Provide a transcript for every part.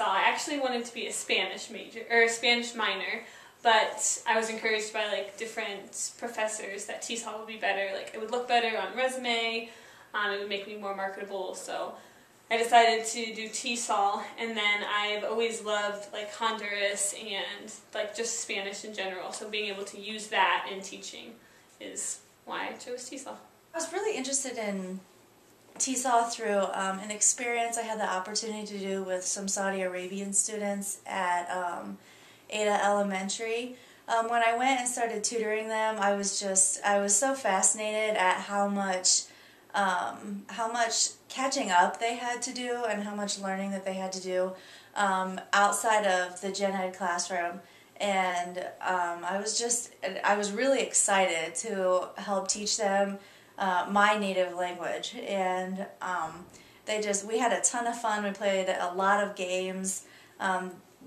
TESOL. I actually wanted to be a Spanish major, or a Spanish minor, but I was encouraged by like different professors that TESOL would be better. Like it would look better on resume, it would make me more marketable, so I decided to do TESOL, and then I've always loved like Honduras and like just Spanish in general, so being able to use that in teaching is why I chose TESOL. I was really interested in TESOL through an experience I had the opportunity to do with some Saudi Arabian students at Ada Elementary. When I went and started tutoring them, I was so fascinated at how much catching up they had to do and how much learning that they had to do outside of the gen ed classroom. And I was really excited to help teach them my native language. And we had a ton of fun. We played a lot of games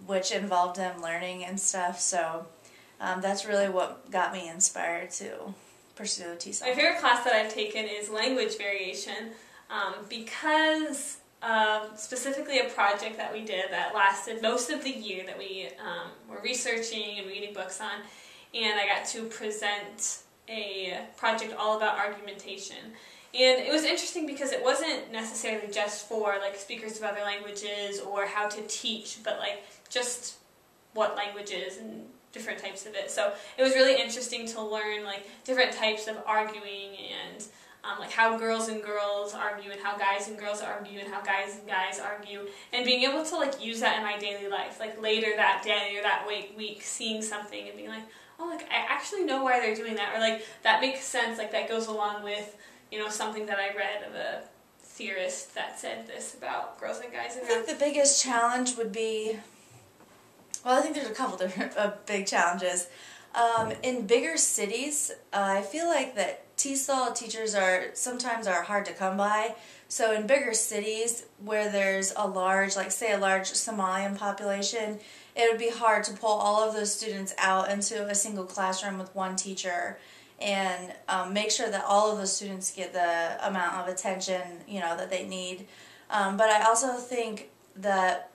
which involved them learning and stuff. So that's really what got me inspired to pursue TESOL. My favorite class that I've taken is language variation because of specifically a project that we did that lasted most of the year that we were researching and reading books on, and I got to present a project all about argumentation. And it was interesting because it wasn't necessarily just for like speakers of other languages or how to teach, but like just what languages and different types of it. So it was really interesting to learn like different types of arguing and like how girls and girls argue and how guys and girls argue and how guys and guys argue, and being able to like use that in my daily life, like later that day or that week seeing something and being like, oh, like I actually know why they're doing that, or like that makes sense, like that goes along with, you know, something that I read of a theorist that said this about girls and guys. I think the biggest challenge would be, well, I think there's a couple different big challenges. In bigger cities, I feel like that TESOL teachers sometimes are hard to come by. So in bigger cities where there's a large, like say a large Somalian population, it would be hard to pull all of those students out into a single classroom with one teacher and make sure that all of those students get the amount of attention, you know, that they need. But I also think that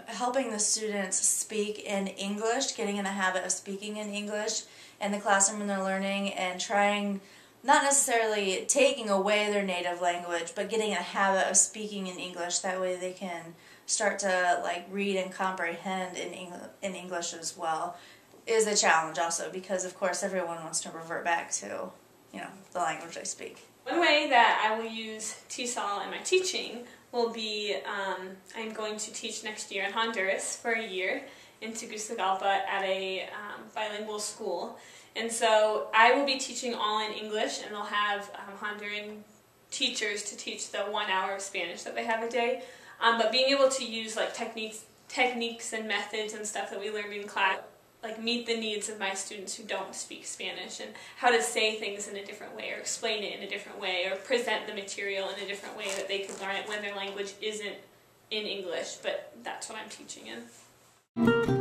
helping the students speak in English, getting in the habit of speaking in English in the classroom when they're learning, and trying, not necessarily taking away their native language, but getting a habit of speaking in English. That way they can start to like read and comprehend in English as well, is a challenge also, because of course everyone wants to revert back to, you know, the language they speak. One way that I will use TESOL in my teaching will be, I'm going to teach next year in Honduras for a year in Tegucigalpa at a bilingual school. And so I will be teaching all in English, and they'll have Honduran teachers to teach the 1 hour of Spanish that they have a day. But being able to use like techniques and methods and stuff that we learned in class, like meet the needs of my students who don't speak Spanish, and how to say things in a different way, or explain it in a different way, or present the material in a different way that they could learn it when their language isn't in English, but that's what I'm teaching in.